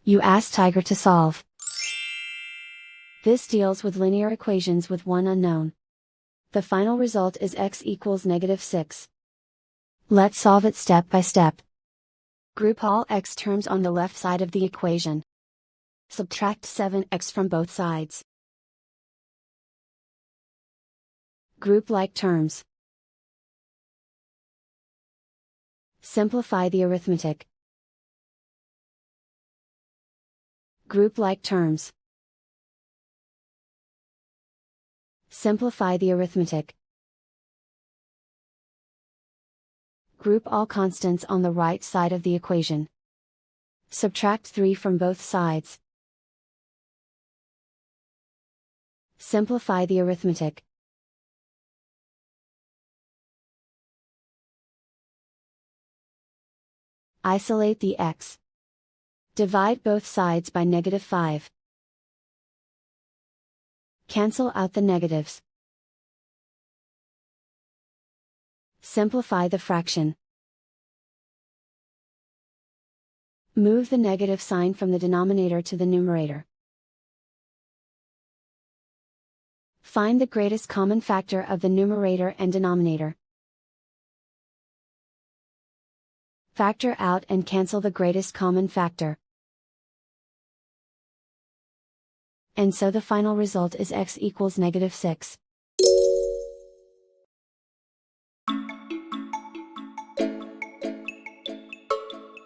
You ask Tiger to solve. This deals with linear equations with one unknown. The final result is x equals -6. Let's solve it step by step. Group all x terms on the left side of the equation. Subtract 7x from both sides. Group like terms. Simplify the arithmetic. Group like terms. Simplify the arithmetic. Group all constants on the right side of the equation. Subtract 3 from both sides. Simplify the arithmetic. Isolate the x. Divide both sides by -5. Cancel out the negatives. Simplify the fraction. Move the negative sign from the denominator to the numerator. Find the greatest common factor of the numerator and denominator. Factor out and cancel the greatest common factor. And so the final result is x equals -6.